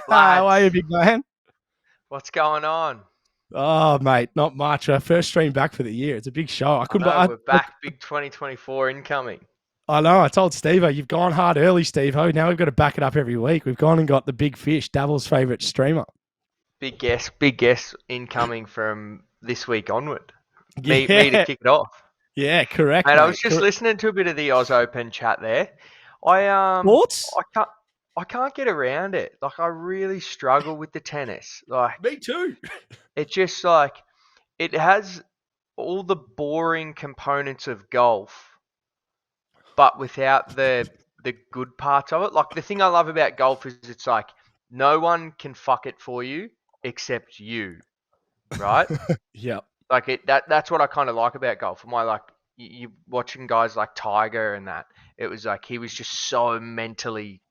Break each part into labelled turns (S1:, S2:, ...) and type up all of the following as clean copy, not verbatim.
S1: How are you,
S2: Lads,
S1: big man?
S2: what's going on?
S1: Oh, mate, not much. Our first stream back for the year. It's a big show. I
S2: I
S1: couldn't.
S2: know
S1: I
S2: we're
S1: look.
S2: back, big 2024 incoming.
S1: I know. I told Steve, you've gone hard early, Steve. Now we've got to back it up every week. We've gone and got the big fish, Davil's favorite streamer.
S2: Big guest incoming from this week onward. Me to
S1: Yeah,
S2: kick it off.
S1: yeah, correct,
S2: Mate, I
S1: mate.
S2: was just listening to a bit of the Oz Open chat there. I um
S1: Thoughts?
S2: I can't I can't get around it. Like I really struggle with the tennis. Like
S1: Me too.
S2: it just like it has all the boring components of golf but without the good parts of it. Like the thing I love about golf is it's like no one can fuck it for you except you, right?
S1: Yep.
S2: Like that's what I kind of like about golf. Am I like you watching guys like Tiger and that? It was like he was just so mentally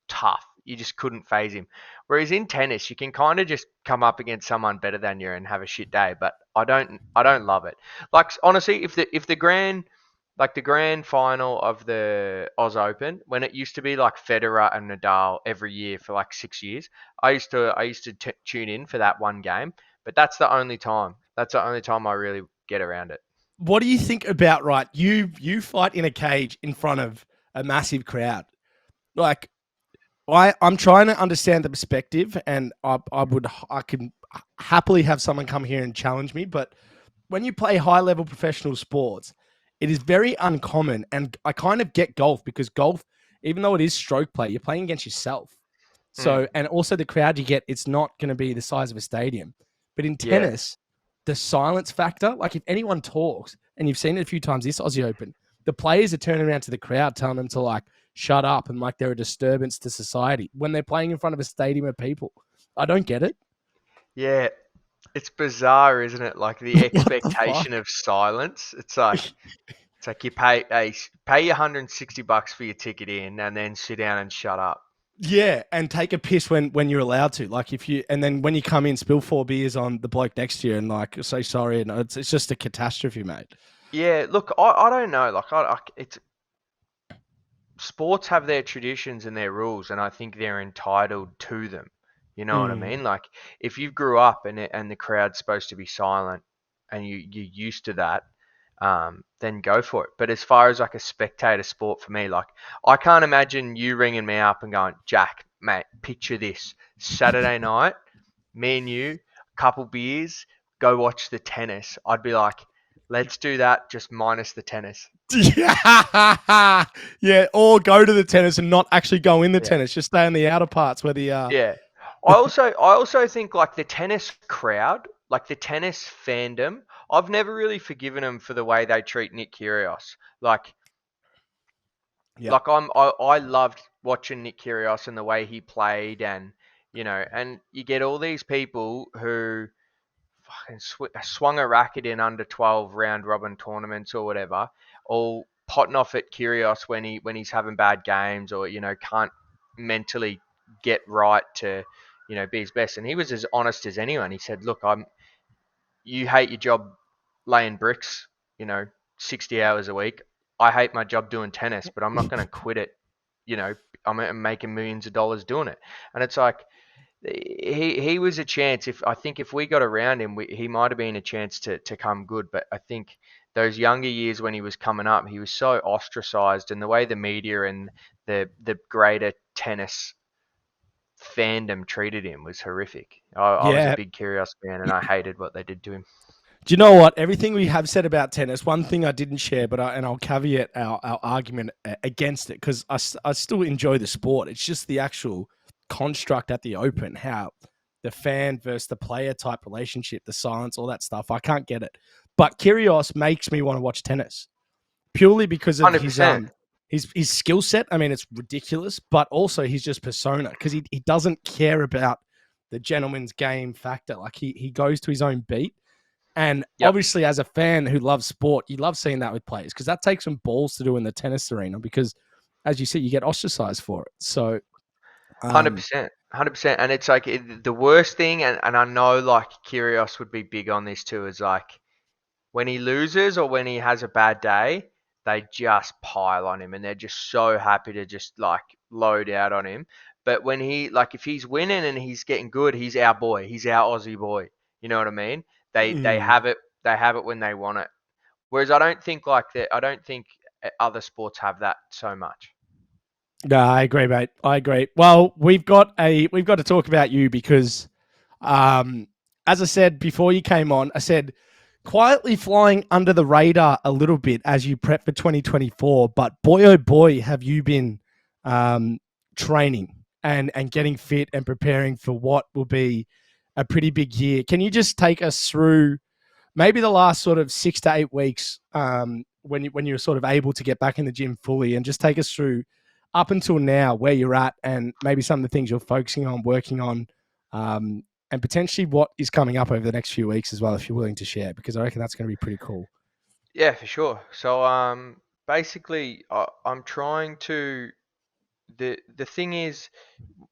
S2: tough. You just couldn't phase him. Whereas in tennis, you can kind of just come up against someone better than you and have a shit day. But I don't love it. Like honestly, if the grand final of the Oz Open, when it used to be like Federer and Nadal every year for like 6 years, I used to tune in for that one game. But that's the only time. That's the only time I really get around it.
S1: What do you think about right? You fight in a cage in front of a massive crowd. Like I'm trying to understand the perspective, and I can happily have someone come here and challenge me. But when you play high level professional sports, it is very uncommon, and I kind of get golf because golf, even though it is stroke play, you're playing against yourself.
S2: Mm,
S1: So, and also the crowd you get, it's not going to be the size of a stadium. But in
S2: yeah.
S1: tennis, the silence factor, like if anyone talks, and you've seen it a few times this Aussie Open, the players are turning around to the crowd, telling them to like shut up and like they're a disturbance to society when they're playing in front of a stadium of people. I don't get it.
S2: Yeah. It's bizarre, isn't it? Like the
S1: What the
S2: expectation
S1: fuck?
S2: of silence. It's like you pay your $160 for your ticket in and then sit down and shut up.
S1: Yeah, and take a piss when you're allowed to. Like if you, and then when you come in, spill 4 beers on the bloke next to you, and like say sorry, and it's just a catastrophe, mate.
S2: Yeah, look, I don't know. Like it's sports have their traditions and their rules, and I think they're entitled to them. You know what I
S1: Mm.
S2: mean? Like if you grew up and the crowd's supposed to be silent, and you're used to that, then go for it. But as far as like a spectator sport for me, like I can't imagine you ringing me up and going, Jack, mate, picture this Saturday night, me and you, couple beers, go watch the tennis. I'd be like, let's do that, just minus the tennis.
S1: Yeah, yeah, or go to the tennis and not actually go in the
S2: Yeah.
S1: tennis. Just stay in the outer parts where the
S2: Yeah. I also think like the tennis crowd, like the tennis fandom, I've never really forgiven them for the way they treat Nick Kyrgios. Like
S1: Yep.
S2: like I loved watching Nick Kyrgios and the way he played and and you get all these people who fucking swung a racket in under 12 round robin tournaments or whatever, all potting off at Kyrgios when he's having bad games or can't mentally get right to be his best. And he was as honest as anyone. He said, "Look, you hate your job laying bricks, you know, 60 hours a week. I hate my job doing tennis, but I'm not going to quit it. You know, I'm making millions of dollars doing it." And it's like he was a chance. If we got around him, he might have been a chance to come good. But I think those younger years when he was coming up, he was so ostracized, and the way the media and the greater tennis fandom treated him was horrific. I was a
S1: Yeah.
S2: big Kyrgios fan, and I hated what they did to him.
S1: Do you know what? Everything we have said about tennis, one thing I didn't share, but and I'll caveat our argument against it because I still enjoy the sport. It's just the actual construct at the Open, how the fan versus the player type relationship, the silence, all that stuff. I can't get it. But Kyrgios makes me want to watch tennis purely because of
S2: 100%.
S1: his skill set. I mean, it's ridiculous, but also his just persona because he doesn't care about the gentleman's game factor. Like he goes to his own beat. And
S2: Yep.
S1: obviously, as a fan who loves sport, you love seeing that with players because that takes some balls to do in the tennis arena because, as you see, you get ostracized for it. So,
S2: Hundred
S1: um,
S2: percent, 100%, and it's like the worst thing, and I know like Kyrgios would be big on this too. Is like when he loses or when he has a bad day, they just pile on him, and they're just so happy to just like load out on him. But when if he's winning and he's getting good, he's our boy. He's our Aussie boy. You know what I mean? They
S1: Mm.
S2: have it. They have it when they want it. Whereas I don't think like that. I don't think other sports have that so much.
S1: No, I agree, mate. I agree. Well, we've got to talk about you because, um, as I said before you came on, I said quietly flying under the radar a little bit as you prep for 2024. But boy, oh boy, have you been um, training and getting fit and preparing for what will be a pretty big year. Can you just take us through maybe the last sort of 6 to 8 weeks when you're sort of able to get back in the gym fully, and just take us through up until now where you're at and maybe some of the things you're focusing on, working on, and potentially what is coming up over the next few weeks as well, if you're willing to share, because I reckon that's going to be pretty cool.
S2: Yeah, for sure. So basically, I'm trying to. The thing is,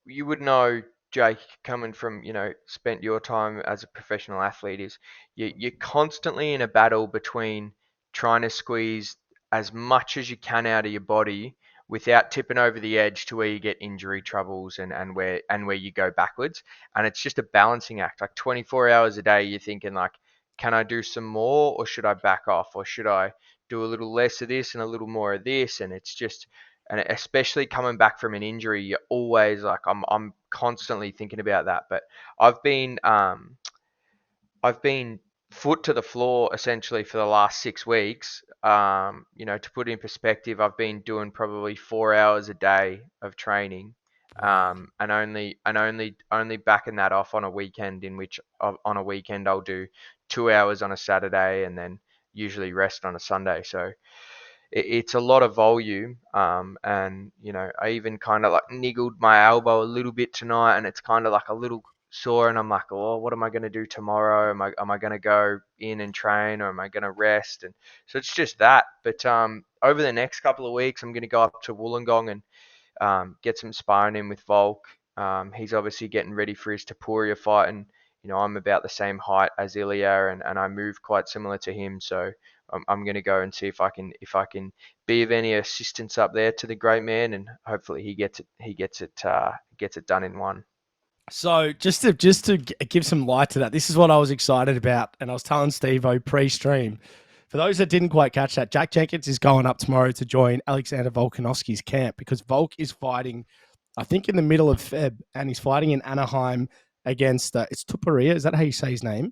S2: you would know, Jake, coming from, spent your time as a professional athlete, is you're constantly in a battle between trying to squeeze as much as you can out of your body without tipping over the edge to where you get injury troubles and where you go backwards. And it's just a balancing act. Like 24 hours a day, you're thinking like, can I do some more, or should I back off, or should I do a little less of this and a little more of this? And it's just, and especially coming back from an injury, you're always like, I'm constantly thinking about that. But I've been I've been foot to the floor essentially for the last 6 weeks. To put in perspective, I've been doing probably 4 hours a day of training,
S1: Wow.
S2: and only backing that off on a weekend, in which on a weekend I'll do 2 hours on a Saturday and then usually rest on a Sunday. So it's a lot of volume. And I even kind of like niggled my elbow a little bit tonight, and it's kind of like a little sore. And I'm like, oh, what am I going to do tomorrow? Am I going to go in and train, or am I going to rest? And so it's just that. But over the next couple of weeks, I'm going to go up to Wollongong and get some sparring in with Volk. He's obviously getting ready for his Tapuria fight, and I'm about the same height as Ilya, and I move quite similar to him. So I'm going to go and see if I can be of any assistance up there to the great man, and hopefully he gets it done in one.
S1: So just to give some light to that, this is what I was excited about, and I was telling Steve O pre-stream. For those that didn't quite catch that, Jack Jenkins is going up tomorrow to join Alexander Volkanovski's camp because Volk is fighting, I think, in the middle of Feb, and he's fighting in Anaheim against it's Tupuria. Is that how you say his name?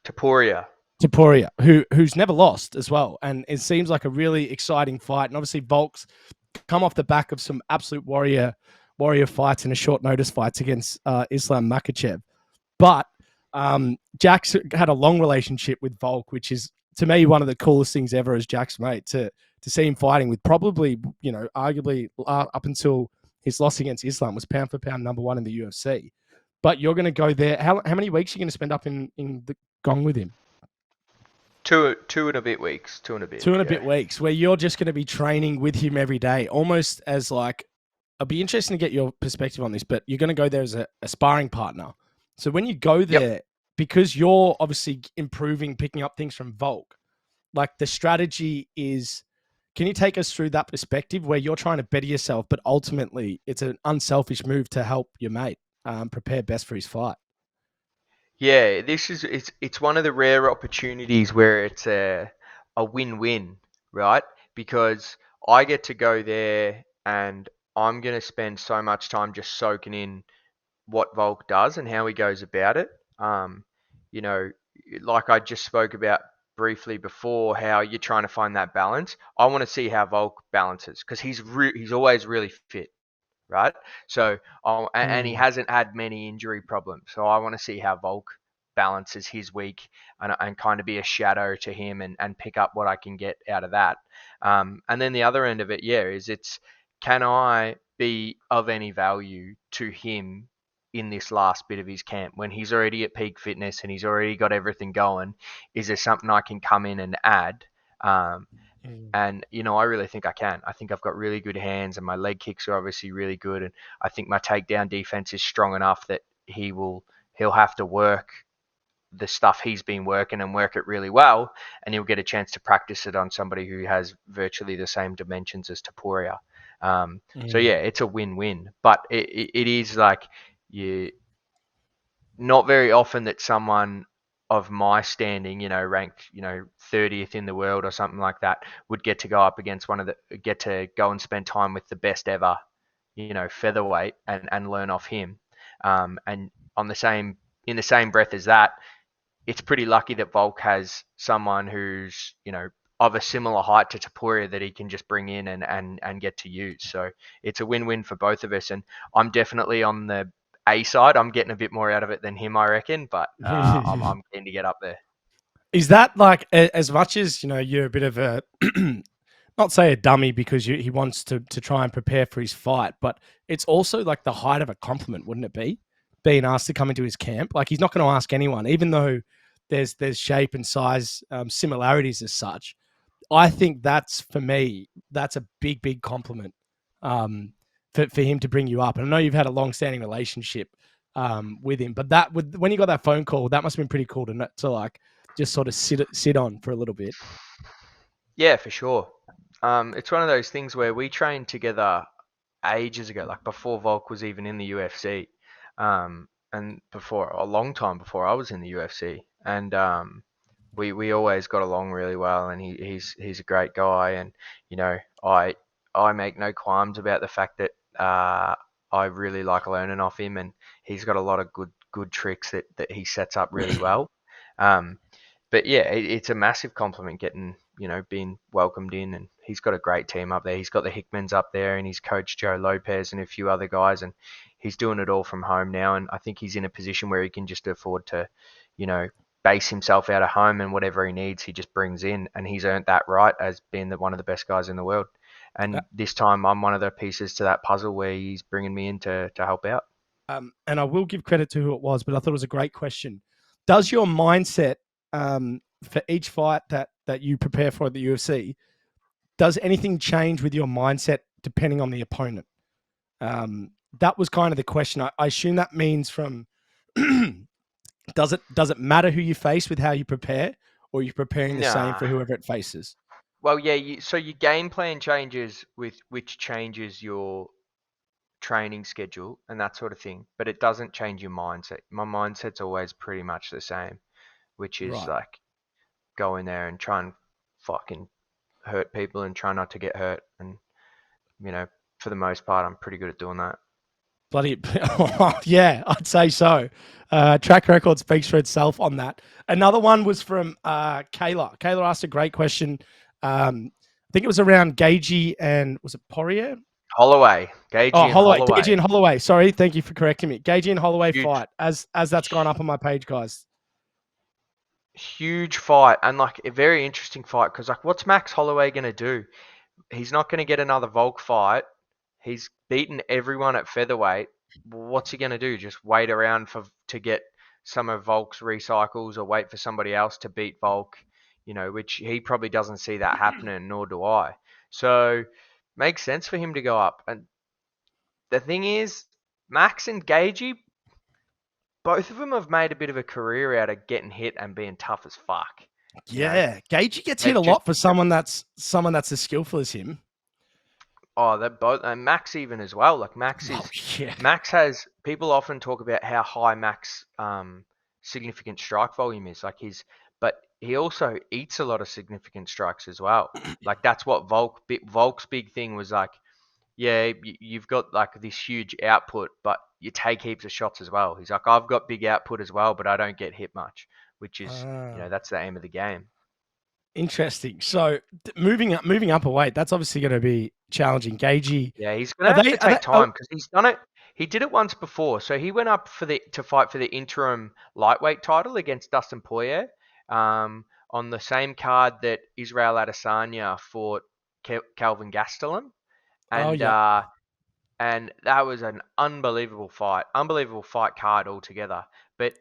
S2: Tapuria.
S1: Tapuria, who's never lost as well, and it seems like a really exciting fight. And obviously, Volk's come off the back of some absolute warrior fights and a short notice fights against Islam Makachev. But Jack's had a long relationship with Volk, which is to me one of the coolest things ever as Jack's mate to see him fighting with probably arguably up until his loss against Islam was pound for pound number one in the UFC. But you're going to go there. How many weeks are you going to spend up in the Gong with him?
S2: Two and a bit weeks. Two and a bit.
S1: Two and a
S2: Yeah.
S1: bit weeks where you're just going to be training with him every day, almost as like, I'd be interested to get your perspective on this, but you're going to go there as a sparring partner. So when you go
S2: Yep.
S1: there, because you're obviously improving, picking up things from Volk, like the strategy is, can you take us through that perspective where you're trying to better yourself, but ultimately it's an unselfish move to help your mate prepare best for his fight?
S2: Yeah, it's one of the rare opportunities where it's a win-win, right? Because I get to go there and I'm going to spend so much time just soaking in what Volk does and how he goes about it. You know, like I just spoke about briefly before, how you're trying to find that balance. I want to see how Volk balances because he's always really fit, right? So, and he
S1: Mm.
S2: hasn't had many injury problems. So I want to see how Volk balances his week, and kind of be a shadow to him, and pick up what I can get out of that. And then the other end of it, yeah, is can I be of any value to him in this last bit of his camp when he's already at peak fitness and he's already got everything going? Is there something I can come in and add? Um,
S1: Mm.
S2: and I really think I can. I think I've got really good hands, and my leg kicks are obviously really good. And I think my takedown defense is strong enough that he'll have to work the stuff he's been working and work it really well, and he'll get a chance to practice it on somebody who has virtually the same dimensions as Tapuria. So yeah, it's a win-win. But it is like you not very often that someone of my standing, ranked, 30th in the world or something like that, would get to go up against get to go and spend time with the best ever, featherweight and learn off him. And on in the same breath as that, it's pretty lucky that Volk has someone who's, of a similar height to Tapuria that he can just bring in and get to use. So it's a win-win for both of us. And I'm definitely on the A side. I'm getting a bit more out of it than him, I reckon. But I'm keen to get up there.
S1: Is that like as much as you're a bit of a not say a dummy because he wants to try and prepare for his fight, but it's also like the height of a compliment, wouldn't it be? Being asked to come into his camp, like he's not going to ask anyone, even though there's shape and size similarities as such. I think that's for me, that's a big compliment for him to bring you up. And I know you've had a long standing relationship with him, but when you got that phone call, that must have been pretty cool to like just sort of sit on for a little bit.
S2: Yeah, for sure. It's one of those things where we trained together ages ago, like before Volk was even in the UFC, and before a long time before I was in the UFC, and we always got along really well, and he's a great guy, and you know I make no qualms about the fact that I really like learning off him, and he's got a lot of good tricks that he sets up really well. Um, but yeah, it's a massive compliment getting, being welcomed in, and he's got a great team up there. He's got the Hickmans up there, and he's coached Joe Lopez and a few other guys, and he's doing it all from home now. And I think he's in a position where he can just afford to, you know, base himself out of home, and whatever he needs, he just brings in, and he's earned that right as being one of the best guys in the world. And this time, I'm one of the pieces to that puzzle where he's bringing me in to help out.
S1: And I will give credit to who it was, but I thought it was a great question. Does your mindset for each fight that you prepare for at the UFC, does anything change with your mindset depending on the opponent? That was kind of the question. I assume that means from does it matter who you face with how you prepare, or are you preparing the same
S2: Nah.
S1: for whoever it faces?
S2: Well, yeah. So your game plan changes with which changes your training schedule and that sort of thing, but it doesn't change your mindset. My mindset's always pretty much the same, which is
S1: Right.
S2: like go in there and try and fucking hurt people and try not to get hurt. And, you know, for the most part, I'm pretty good at doing that.
S1: Bloody yeah, I'd say so. Track record speaks for itself on that. Another one was from Kayla. Kayla asked a great question. I think it was around Gagey and was it Poirier?
S2: Holloway,
S1: Oh,
S2: Gagey and
S1: Holloway, Gagey
S2: Holloway,
S1: and Holloway. Sorry, thank you for correcting me. Gagey and Holloway
S2: huge,
S1: fight as that's gone up on my page, guys.
S2: huge fight, and like a very interesting fight because like, what's Max Holloway gonna do? He's not gonna get another Volk fight. He's beaten everyone at featherweight. What's he gonna do? Just wait around to get some of Volk's recycles, or wait for somebody else to beat Volk? Which he probably doesn't see that happening, nor do I. So makes sense for him to go up. And the thing is, Max and Gagey, both of them have made a bit of a career out of getting hit and being tough as fuck. You know,
S1: Yeah, Gagey gets hit
S2: they've
S1: a
S2: just
S1: lot for someone that's as skillful as him.
S2: they're both, and Max even as well. Like
S1: Oh yeah.
S2: Max has, people often talk about how high Max significant strike volume is. But he also eats a lot of significant strikes as well. Like that's what Volk's big thing was like. Yeah, you've got like this huge output, but you take heaps of shots as well. He's like, I've got big output as well, but I don't get hit much, which is,
S1: Ah.
S2: that's the aim of the game.
S1: Interesting. So moving up a weight, that's obviously going to be challenging. Gagey,
S2: Yeah, he's gonna
S1: are
S2: have
S1: they?
S2: to
S1: Are they?
S2: take time because he's done it. He did it once before, so he went up to fight for the interim lightweight title against Dustin Poirier, on the same card that Israel Adesanya fought Calvin Gastelum,
S1: Oh
S2: and
S1: yeah.
S2: that was an unbelievable fight card altogether. But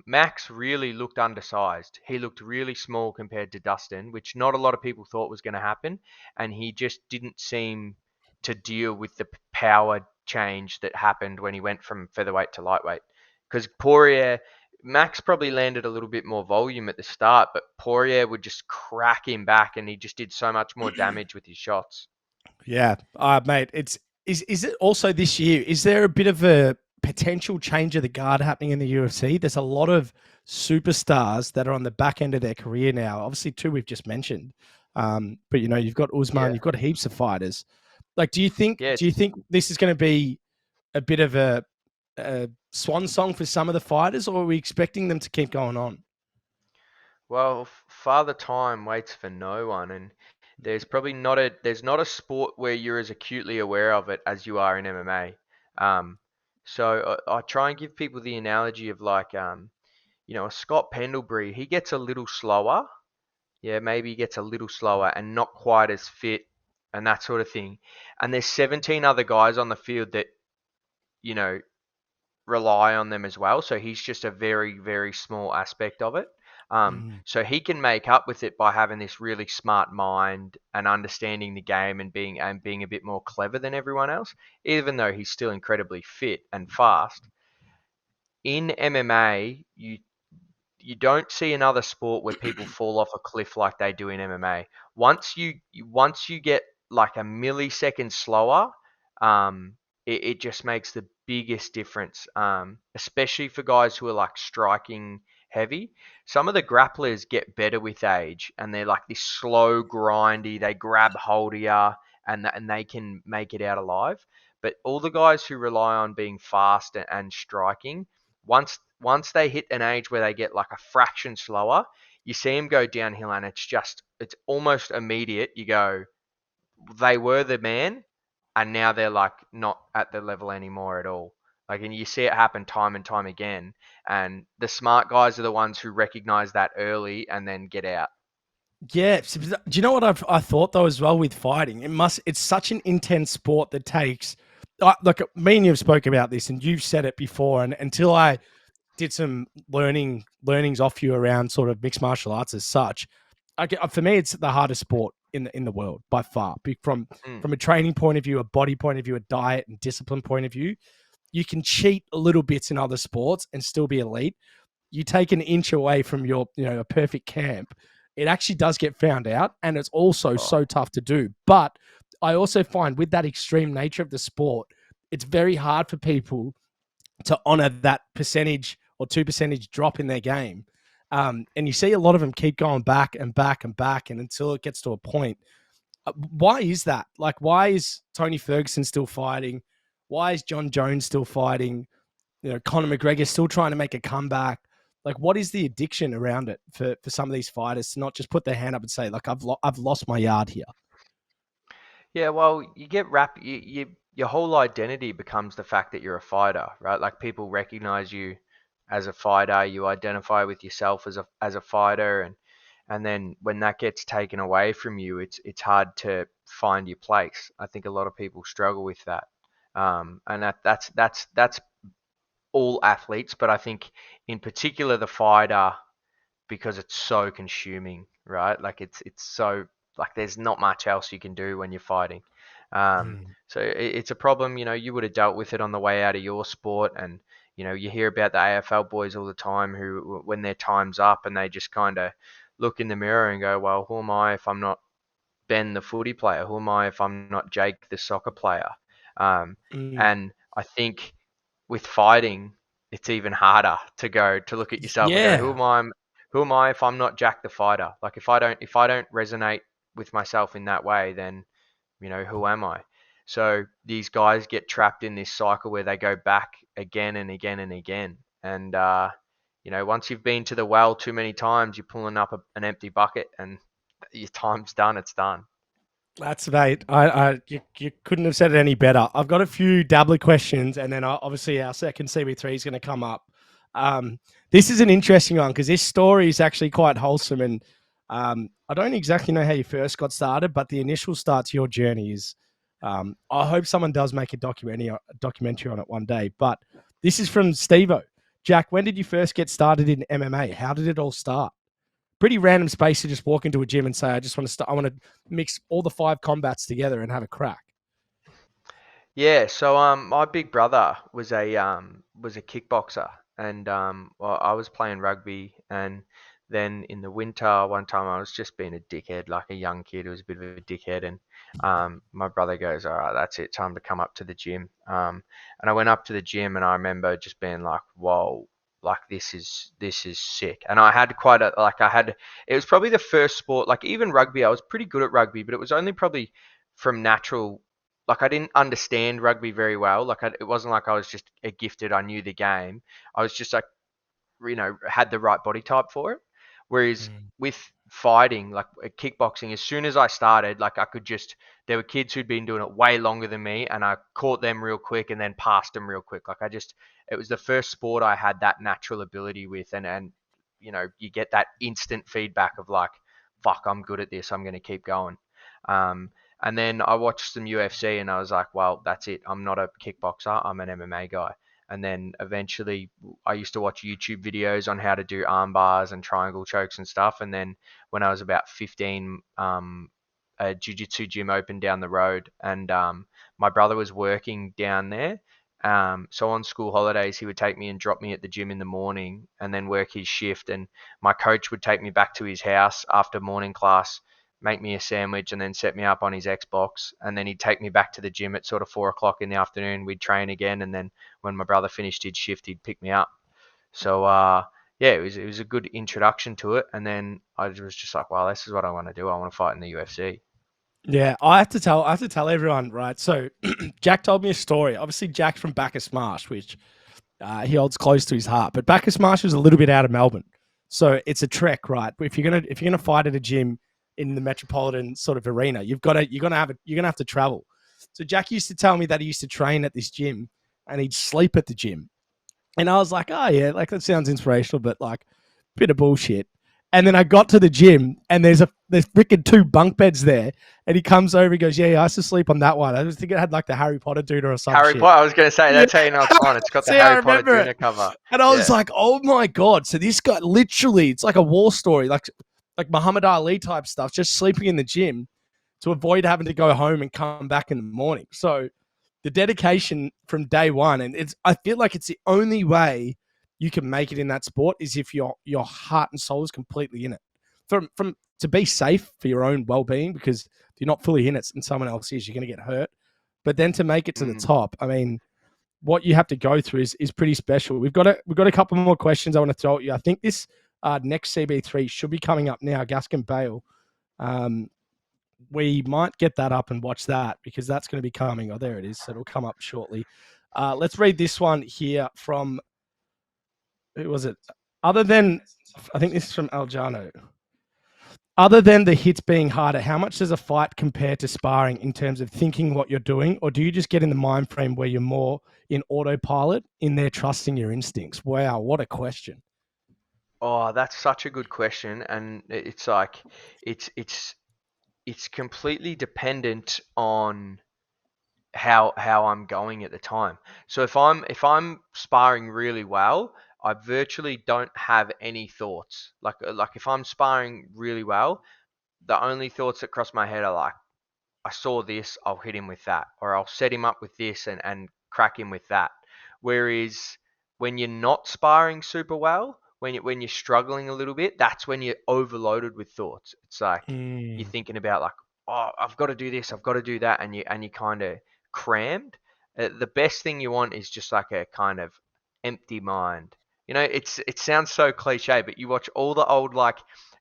S2: Max really looked undersized. He looked really small compared to Dustin, which not a lot of people thought was going to happen, and he just didn't seem to deal with the power change that happened when he went from featherweight to lightweight. Because Max probably landed a little bit more volume at the start, but Poirier would just crack him back, and he just did so much more damage with his shots.
S1: Yeah, mate. Is it also this year? Is there a bit of a potential change of the guard happening in the UFC? There's a lot of superstars that are on the back end of their career now. Obviously, two we've just mentioned, but you've got Usman,
S2: Yeah,
S1: you've got heaps of fighters. Like, do you think
S2: yeah.
S1: do you think this is going to be a bit of a swan song for some of the fighters, or are we expecting them to keep going on?
S2: Well, Father Time waits for no one, and there's not a sport where you're as acutely aware of it as you are in MMA. So I try and give people the analogy of like a Scott Pendlebury. He gets a little slower, yeah, maybe he gets a little slower and not quite as fit and that sort of thing. And there's 17 other guys on the field that you know rely on them as well. So he's just a very, very small aspect of it.
S1: Mm.
S2: So he can make up with it by having this really smart mind and understanding the game and being a bit more clever than everyone else, even though he's still incredibly fit and fast. In MMA, you don't see another sport where people fall off a cliff like they do in MMA. Once you get like a millisecond slower, it just makes the biggest difference. Especially for guys who are like striking heavy. Some of the grapplers get better with age, and they're like this slow, grindy. They grab hold of ya, and they can make it out alive. But all the guys who rely on being fast and striking, once they hit an age where they get like a fraction slower, you see them go downhill, and it's almost immediate. You go, they were the man, and now they're like not at the level anymore at all. Like, and you see it happen time and time again. And the smart guys are the ones who recognize that early and then get out.
S1: Yeah. Do you know what I thought though as well with fighting? It's such an intense sport that takes. Like me and you've spoke about this, and you've said it before. And until I did some learnings off you around sort of mixed martial arts as such, for me, it's the hardest sport in the world by far.
S2: Mm.
S1: From a training point of view, a body point of view, a diet and discipline point of view, you can cheat a little bits in other sports and still be elite. You take an inch away from your, a perfect camp, it actually does get found out, and it's also
S2: Oh,
S1: so tough to do. But I also find with that extreme nature of the sport, it's very hard for people to honor that percentage or 2% drop in their game. And you see a lot of them keep going back and back and back, and until it gets to a point. Why is that? Like, why is Tony Ferguson still fighting? Why is John Jones still fighting? Conor McGregor still trying to make a comeback. Like, what is the addiction around it for some of these fighters to not just put their hand up and say, like, I've lost my yard here?
S2: yeah, well, you get your whole identity becomes the fact that you're a fighter, right? Like people recognize you as a fighter, you identify with yourself as a fighter, and then when that gets taken away from you, it's hard to find your place. I think a lot of people struggle with that, and that's all athletes, but I think in particular the fighter, because it's so consuming, right? Like it's so like there's not much else you can do when you're fighting.
S1: Mm.
S2: So it's a problem. You would have dealt with it on the way out of your sport, and you hear about the AFL boys all the time who, when their time's up, and they just kind of look in the mirror and go, "Well, who am I if I'm not Ben, the footy player? Who am I if I'm not Jake, the soccer player?" Um,
S1: Mm.
S2: and I think with fighting, it's even harder to look at yourself and go,
S1: Yeah.
S2: who am I if I'm not Jack the fighter? Like if I don't resonate with myself in that way, then who am I? So these guys get trapped in this cycle where they go back again and again and again. And once you've been to the well too many times, you're pulling up an empty bucket, and your time's done. It's done.
S1: That's mate. You couldn't have said it any better. I've got a few dabbler questions, and then obviously our second CB3 is going to come up. This is an interesting one because this story is actually quite wholesome, and I don't exactly know how you first got started, but the initial start to your journey is. I hope someone does make a documentary on it one day. But this is from Stevo. Jack, when did you first get started in MMA? How did it all start? Pretty random space to just walk into a gym and say, I just want to start, I want to mix all the five combats together and have a crack.
S2: Yeah, so my big brother was a kickboxer, and well, I was playing rugby, and Then in the winter, one time I was just being a dickhead, like a young kid who was a bit of a dickhead, and my brother goes, "All right, that's it, time to come up to the gym." And I went up to the gym, and I remember just being like, "Whoa, like this is sick." And I had quite a like I had it was probably the first sport, like even rugby. I was pretty good at rugby, but it was only probably from natural. Like I didn't understand rugby very well. It wasn't like I was just a gifted. I knew the game. I was just like had the right body type for it. Whereas
S1: Mm.
S2: with fighting, like kickboxing, as soon as I started, like I could just there were kids who'd been doing it way longer than me, and I caught them real quick and then passed them real quick. Like I just it was the first sport I had that natural ability with, and you get that instant feedback of like, fuck, I'm good at this. I'm going to keep going. Um, and then I watched some UFC, and I was like, well, that's it. I'm not a kickboxer. I'm an MMA guy. And then eventually, I used to watch YouTube videos on how to do arm bars and triangle chokes and stuff. And then when I was about 15, a jiu-jitsu gym opened down the road, and my brother was working down there. So on school holidays, he would take me and drop me at the gym in the morning, and then work his shift. And my coach would take me back to his house after morning class, make me a sandwich, and then set me up on his Xbox. And then he'd take me back to the gym at sort of 4 o'clock in the afternoon. We'd train again, and then when my brother finished his shift, he'd pick me up. So yeah, it was a good introduction to it. And then I was just like, wow, this is what I want to do. I want to fight in the UFC.
S1: Yeah, I have to tell everyone, right? So Jack told me a story. Obviously, Jack's from Bacchus Marsh, which he holds close to his heart. But Bacchus Marsh is a little bit out of Melbourne, so it's a trek, right? If you're gonna fight at a gym in the metropolitan sort of arena, you're gonna have to travel. So Jack used to tell me that he used to train at this gym and he'd sleep at the gym. And I was like, oh yeah, like that sounds inspirational, but like bit of bullshit. And then I got to the gym and there's freaking two bunk beds there. And he comes over, he goes, yeah, I used to sleep on that one. I was thinking it had like the Harry Potter dude or some
S2: Harry
S1: shit.
S2: Potter, I was going to say,
S1: Yeah.
S2: that's how you know it's fun. It's got the
S1: See, I
S2: Harry Potter
S1: remember it.
S2: Duna cover.
S1: And I was
S2: Yeah.
S1: like, oh my God. So this guy literally, it's like a war story, like Muhammad Ali type stuff, just sleeping in the gym to avoid having to go home and come back in the morning. So the dedication from day one, and I feel like it's the only way you can make it in that sport is if your heart and soul is completely in it. From to be safe for your own well being, because if you're not fully in it and someone else is, you're going to get hurt. But then to make it to the
S2: Mm.
S1: top, I mean, what you have to go through is pretty special. We've got a couple more questions I want to throw at you. I think this next CB3 should be coming up now. Gaskin Bale. Um, we might get that up and watch that because that's going to be coming. Oh, there it is. So it'll come up shortly. Let's read this one here from who was it? Other than, I think this is from Aljano. Other than the hits being harder, how much does a fight compare to sparring in terms of thinking what you're doing, or do you just get in the mind frame where you're more in autopilot, in there trusting your instincts? Wow, what a question.
S2: Oh, that's such a good question. And it's like, it's, it's, it's completely dependent on how I'm going at the time. So if I'm sparring really well, I virtually don't have any thoughts. Like if I'm sparring really well, the only thoughts that cross my head are like, I saw this, I'll hit him with that, or I'll set him up with this and crack him with that. Whereas when you're not sparring super well, when you're struggling a little bit, that's when you're overloaded with thoughts. It's like you're
S1: Mm.
S2: thinking about like, oh, I've got to do this, I've got to do that, and you kind of crammed. The best thing you want is just like a kind of empty mind. It sounds so cliche, but you watch all the old like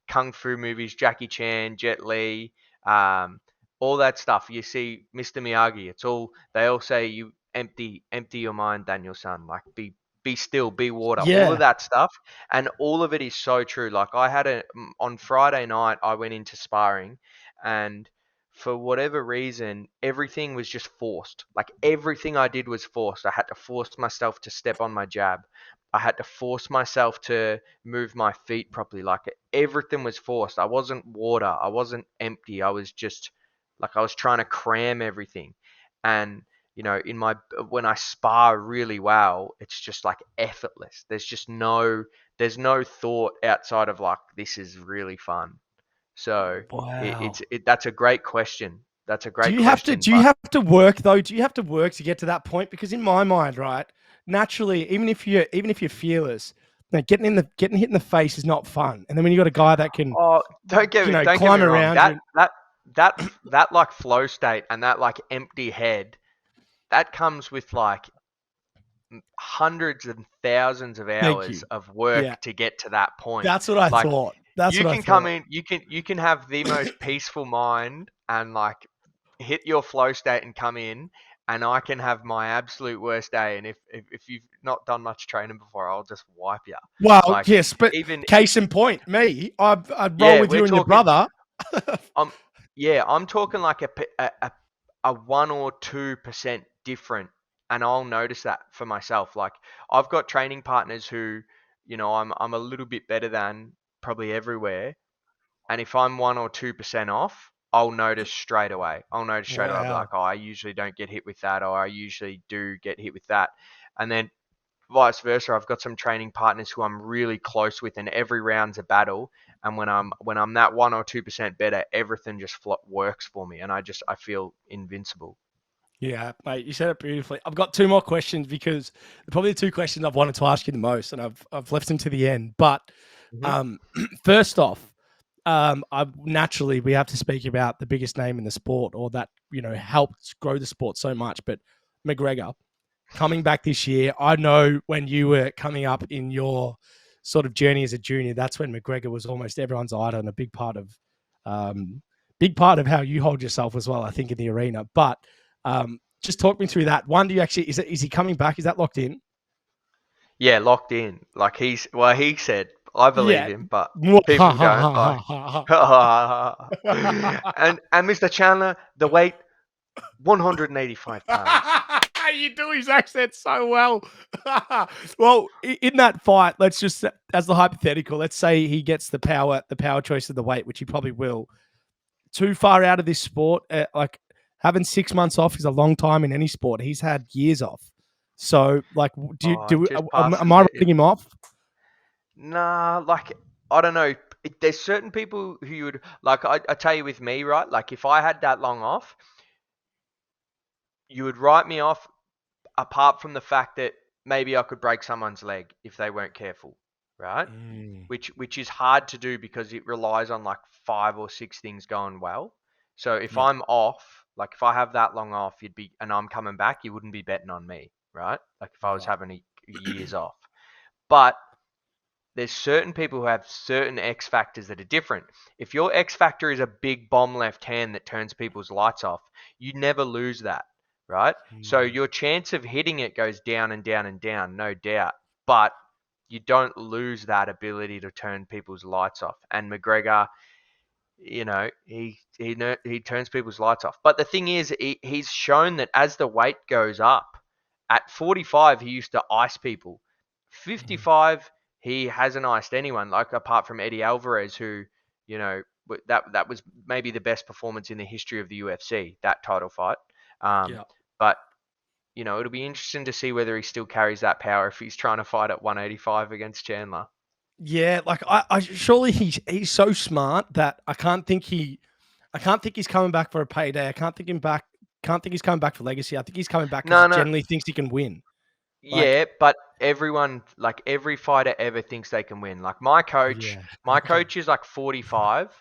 S2: kung fu movies, Jackie Chan, Jet Li, um, all that stuff. You see Mr. Miyagi. They all say you empty your mind, Daniel-san. Like be still, be water. All of
S1: Yeah.
S2: that stuff, and all of it is so true. Like on Friday night, I went into sparring, and for whatever reason, everything was just forced. Like everything I did was forced. I had to force myself to step on my jab. I had to force myself to move my feet properly. Like everything was forced. I wasn't water. I wasn't empty. I was just like I was trying to cram everything. And in my when I spar really well, it's just like effortless. There's no thought outside of like this is really fun. So
S1: Wow.
S2: that's a great question. That's a
S1: Do
S2: great
S1: you have to
S2: question,
S1: do you
S2: but
S1: have to work though? Do you have to work to get to that point? Because in my mind, right, naturally, even if you're fearless, Now, getting hit in the face is not fun. And then when you got a guy that can,
S2: Oh, don't get
S1: climb
S2: me wrong.
S1: around you.
S2: That like flow state and that like empty head, that comes with like hundreds and thousands of
S1: Thank
S2: hours
S1: you.
S2: of
S1: Yeah,
S2: work to get to that point.
S1: that's what I
S2: Like
S1: thought. That's
S2: you
S1: what I
S2: can come
S1: thought.
S2: in, you can have the most peaceful mind and like hit your flow state and come in, and I can have my absolute worst day. And if you've not done much training before, I'll just wipe you.
S1: Well,
S2: Like
S1: yes, but
S2: even
S1: case in point, me, I'd roll
S2: yeah,
S1: with
S2: we're
S1: you and your
S2: talking.
S1: brother.
S2: I'm talking like a 1 or 2% different, and I'll notice that for myself. Like I've got training partners who, I'm a little bit better than probably everywhere, and if I'm 1 or 2% off, I'll notice straight away. I'll be like,
S1: Wow.
S2: oh, I usually don't get hit with that, or I usually do get hit with that, and then vice versa. I've got some training partners who I'm really close with, and every round's a battle. And when I'm that 1 or 2% better, everything just works for me, and I feel invincible.
S1: Yeah, mate, you said it beautifully. I've got two more questions because they're probably the two questions I've wanted to ask you the most, and I've left them to the end. But
S2: Hmm.
S1: um, first off, I naturally we have to speak about the biggest name in the sport, or that helped grow the sport so much. But McGregor coming back this year, I know when you were coming up in your sort of journey as a junior, that's when McGregor was almost everyone's idol and a um, big part of how you hold yourself as well. I think in the arena, but just talk me through that. One, do you actually is he coming back? Is that locked in?
S2: Yeah, locked in. Like he said, I believe
S1: Yeah.
S2: him, but
S1: Ha
S2: people
S1: ha
S2: don't.
S1: ha
S2: Like,
S1: ha ha.
S2: and Mr. Chandler, the weight 185 pounds.
S1: You do his accent so well. Well, in that fight, let's just as the hypothetical, let's say he gets the power choice of the weight, which he probably will. Too far out of this sport, like having 6 months off is a long time in any sport. He's had years off. So, like, do you,
S2: Oh, it
S1: do
S2: just
S1: am
S2: passes
S1: I
S2: it.
S1: writing him off?
S2: Nah, like I don't know. There's certain people who you would like. I tell you, with me, right? Like if I had that long off, you would write me off. Apart from the fact that maybe I could break someone's leg if they weren't careful, right?
S1: Mm,
S2: Which is hard to do because it relies on like 5 or 6 things going well. So if
S1: yeah,
S2: I'm off, like if I have that long off, you'd be and I'm coming back, you wouldn't be betting on me, right? Like if I was
S1: right.
S2: having years off. But there's certain people who have certain X factors that are different. If your X factor is a big bomb left hand that turns people's lights off, you never lose that, right? So
S1: Mm,
S2: your chance of hitting it goes down and down and down, no doubt. But you don't lose that ability to turn people's lights off. And McGregor, he turns people's lights off. But the thing is, he's shown that as the weight goes up, at 45 he used to ice people.
S1: mm,
S2: 55 he hasn't iced anyone, like apart from Eddie Alvarez, who that was maybe the best performance in the history of the UFC, that title fight.
S1: yeah.
S2: But it'll be interesting to see whether he still carries that power if he's trying to fight at 185 against Chandler.
S1: Yeah, like I surely he's so smart that I can't think he's coming back for a payday. Can't think he's coming back for legacy. I think he's coming back because he
S2: No, no.
S1: generally thinks he can win. Like,
S2: Yeah, but everyone, like every fighter ever thinks they can win. Like
S1: yeah,
S2: my
S1: okay,
S2: coach is like 45,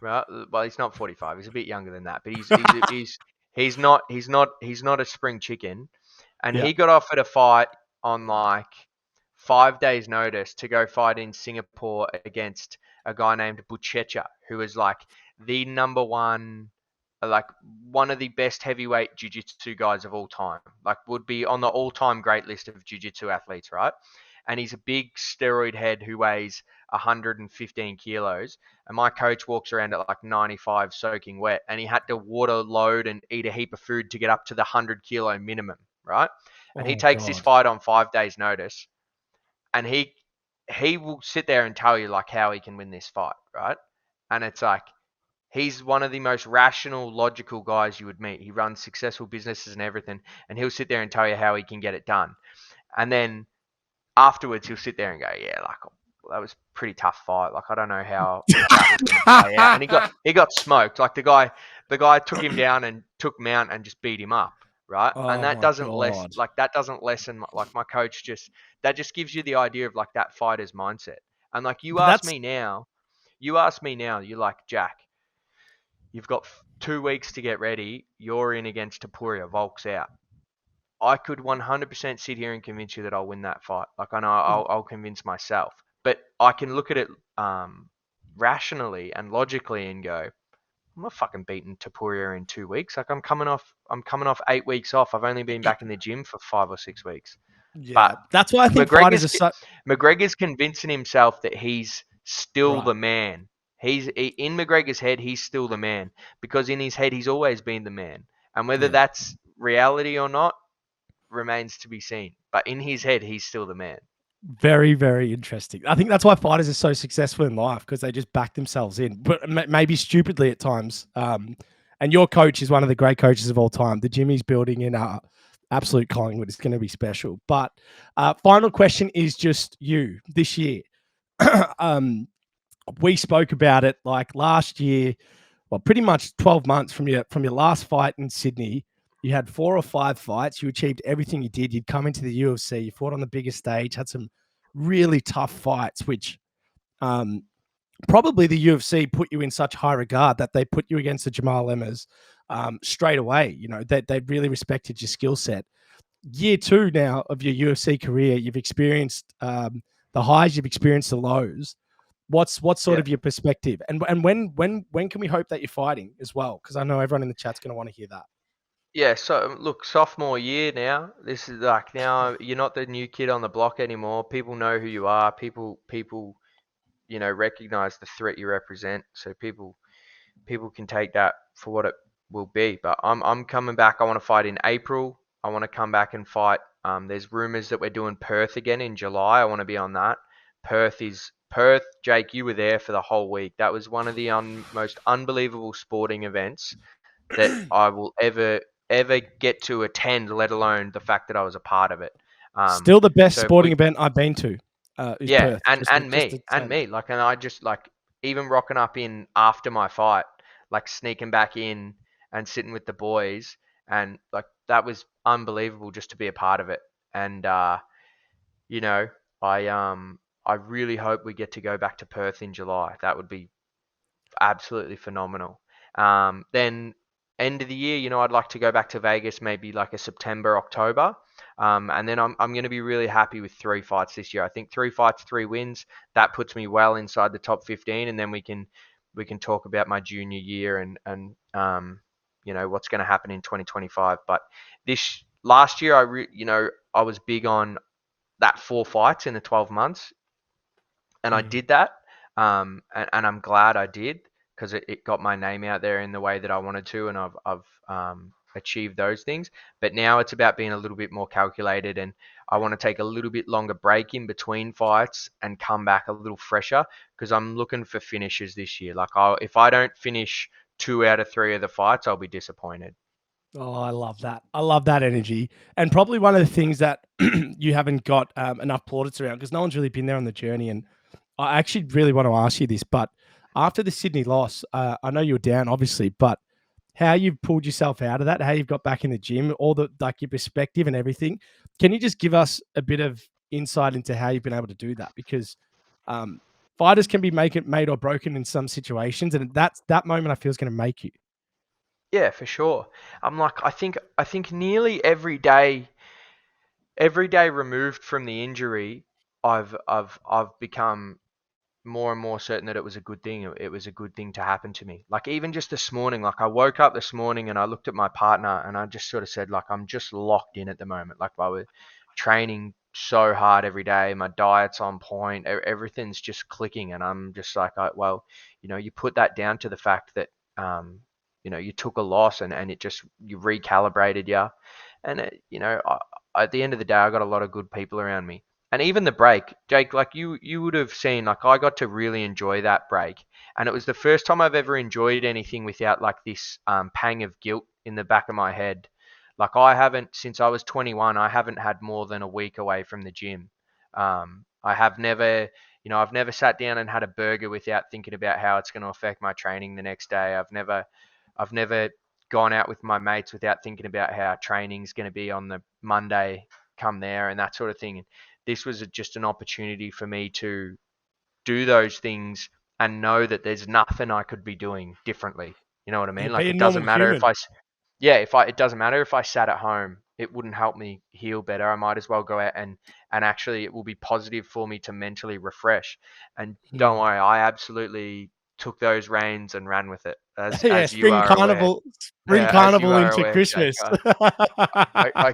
S2: right? Well, he's not 45. He's a bit younger than that, but he's not a spring chicken, and
S1: yeah,
S2: he got offered a fight on like 5 days' notice to go fight in Singapore against a guy named Buchecha, who is like the number one, like one of the best heavyweight jiu-jitsu guys of all time. Like would be on the all-time great list of jiu-jitsu athletes, right? And he's a big steroid head who weighs 115 kilos. And my coach walks around at like 95 soaking wet, and he had to water load and eat a heap of food to get up to the 100 kilo minimum, right? And he
S1: oh
S2: takes this
S1: god,
S2: fight on 5 days' notice, and he will sit there and tell you like how he can win this fight, right? And it's like he's one of the most rational, logical guys you would meet. He runs successful businesses and everything, and he'll sit there and tell you how he can get it done. And then afterwards, he'll sit there and go, "Yeah, like well, that was a pretty tough fight. Like I don't know how that was going to play out." And he got smoked. Like the guy took him down and took mount and just beat him up, right? And
S1: Oh
S2: that
S1: my
S2: doesn't
S1: god.
S2: lessen like my coach just that just gives you the idea of like that fighter's mindset. And like
S1: But that's
S2: you ask me now, you're like, Jack, you've got 2 weeks to get ready. You're in against Tapuria. Volk's out. I could 100% sit here and convince you that I'll win that fight. Like I know I'll convince myself, but I can look at it rationally and logically and go, I'm not fucking beating Tapuria in 2 weeks. Like I'm coming off 8 weeks off. I've only been back in the gym for 5 or 6 weeks. But
S1: yeah. That's why I think fighters
S2: McGregor's
S1: are so
S2: McGregor's convincing himself that he's still
S1: right.
S2: the man. In McGregor's head, he's still the man because in his head, he's always been the man. And whether
S1: Yeah.
S2: that's reality or not remains to be seen. But in his head, he's still the man.
S1: Very, very interesting. I think that's why fighters are so successful in life because they just back themselves in, but maybe stupidly at times. And your coach is one of the great coaches of all time. The gym he's building in absolute Collingwood is going to be special. But final question is just you this year. um, we spoke about it like last year. Well, pretty much 12 months from your last fight in Sydney. You had 4 or 5 fights. You achieved everything you did. You'd come into the UFC. You fought on the biggest stage. Had some really tough fights, which um, probably the UFC put you in such high regard that they put you against the Jamal Emmers straight away. You know, they really respected your skill set. Year two now of your UFC career, you've experienced the highs, you've experienced the lows. What's sort
S2: Yeah.
S1: of your perspective, and when can we hope that you're fighting as well? Because I know everyone in the chat's going to want to hear that.
S2: Yeah, so look, sophomore year now. This is like now you're not the new kid on the block anymore. People know who you are. People, recognize the threat you represent. So people can take that for what it will be. But I'm coming back. I want to fight in April. I want to come back and fight. There's rumors that we're doing Perth again in July. I want to be on that. Perth. Jake, you were there for the whole week. That was one of the most unbelievable sporting events that I will ever get to attend, let alone the fact that I was a part of it.
S1: Still the best
S2: So
S1: sporting event I've been to is
S2: yeah,
S1: Perth.
S2: and
S1: Just to say that.
S2: me, like, and I just like even rocking up in after my fight, like sneaking back in and sitting with the boys, and like that was unbelievable just to be a part of it. And you know, I really hope we get to go back to Perth in July. That would be absolutely phenomenal. Then end of the year, I'd like to go back to Vegas, maybe like a September, October. And then I'm going to be really happy with 3 fights this year. I think 3 fights, 3 wins, that puts me well inside the top 15. And then we can talk about my junior year and what's going to happen in 2025. But this last year, I was big on that 4 fights in the 12 months and I
S1: Mm.
S2: did that. And I'm glad I did because it got my name out there in the way that I wanted to, and I've achieved those things. But now it's about being a little bit more calculated, and I want to take a little bit longer break in between fights and come back a little fresher because I'm looking for finishes this year. Like if I don't finish 2 out of 3 of the fights, I'll be disappointed.
S1: Oh, I love that. I love that energy. And probably one of the things that you haven't got enough plaudits around because no one's really been there on the journey. And I actually really want to ask you this, but after the Sydney loss, I know you were down, obviously, but how you've pulled yourself out of that, how you've got back in the gym, all the like your perspective and everything. Can you just give us a bit of insight into how you've been able to do that? Because um, fighters can be made or broken in some situations, and that moment I feel is going to make you.
S2: Yeah, for sure. I think nearly every day removed from the injury, I've become more and more certain that it was a good thing. It was a good thing to happen to me. Like even just this morning, like I woke up this morning and I looked at my partner and I just sort of said, like, I'm just locked in at the moment. Like I was training so hard every day, my diet's on point, everything's just clicking, and I'm just like, well, you put that down to the fact that you took a loss and it just you recalibrated you, and at the end of the day, I got a lot of good people around me. And even the break, Jake, like you would have seen, like I got to really enjoy that break, and it was the first time I've ever enjoyed anything without like this pang of guilt in the back of my head. Like I haven't since I was 21, I haven't had more than a week away from the gym. I have never, I've never sat down and had a burger without thinking about how it's going to affect my training the next day. I've never gone out with my mates without thinking about how training's going to be on the Monday come there and that sort of thing. And this was just an opportunity for me to do those things and know that there's nothing I could be doing differently. You know what I
S1: Yeah,
S2: mean?
S1: be
S2: Like
S1: a
S2: it
S1: normal
S2: doesn't matter if
S1: human.
S2: it doesn't matter if I sat at home. It wouldn't help me heal better. I might as well go out and actually it will be positive for me to mentally refresh. And don't
S1: Hmm.
S2: worry, I absolutely took those reins and ran with it,
S1: Yeah,
S2: as you are aware.
S1: spring
S2: As you
S1: carnival
S2: are
S1: into
S2: aware, Jake.
S1: Christmas.
S2: I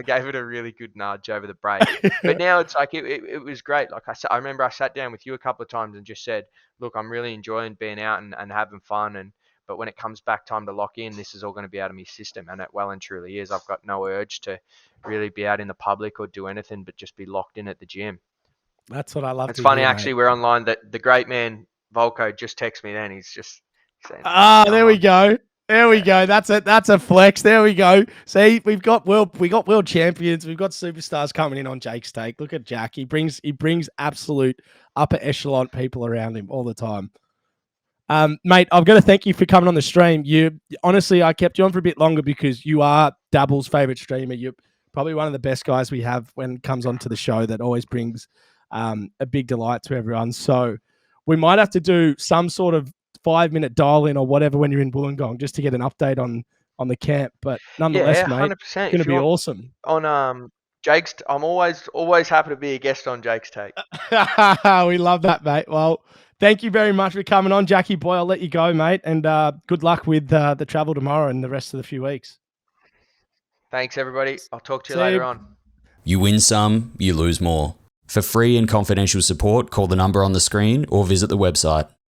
S2: gave it a really good nudge over the break. But now it's like it was great. Like I remember I sat down with you a couple of times and just said, look, I'm really enjoying being out and having fun, and but when it comes back time to lock in, this is all going to be out of my system, and it well and truly is. I've got no urge to really be out in the public or do anything but just be locked in at the gym.
S1: That's what I love
S2: It's
S1: to
S2: funny
S1: hear, mate.
S2: actually. We're online. That the great man Volko just texted me. Then he's just saying,
S1: Ah,
S2: "Going
S1: there we
S2: on."
S1: go. There we
S2: Yeah.
S1: go. That's it. That's a flex. There we go. See, we got world champions. We've got superstars coming in on Jake's take. Look at Jack. He brings absolute upper echelon people around him all the time. Mate, I've got to thank you for coming on the stream. You honestly, I kept you on for a bit longer because you are Dabble's favorite streamer. You're probably one of the best guys we have when it comes onto the show. That always brings a big delight to everyone. So we might have to do some sort of 5 minute dial in or whatever when you're in Wollongong just to get an update on the camp. But nonetheless,
S2: Yeah,
S1: mate,
S2: 100%.
S1: going to
S2: If you
S1: be
S2: want
S1: awesome.
S2: on Jake's, I'm always happy to be a guest on Jake's take.
S1: We love that, mate. Well, thank you very much for coming on, Jackie boy. I'll let you go, mate, and good luck with the travel tomorrow and the rest of the few weeks.
S2: Thanks, everybody. I'll talk to you
S1: See
S2: later
S1: you.
S2: on.
S3: You win some, you lose more. For free and confidential support, call the number on the screen or visit the website.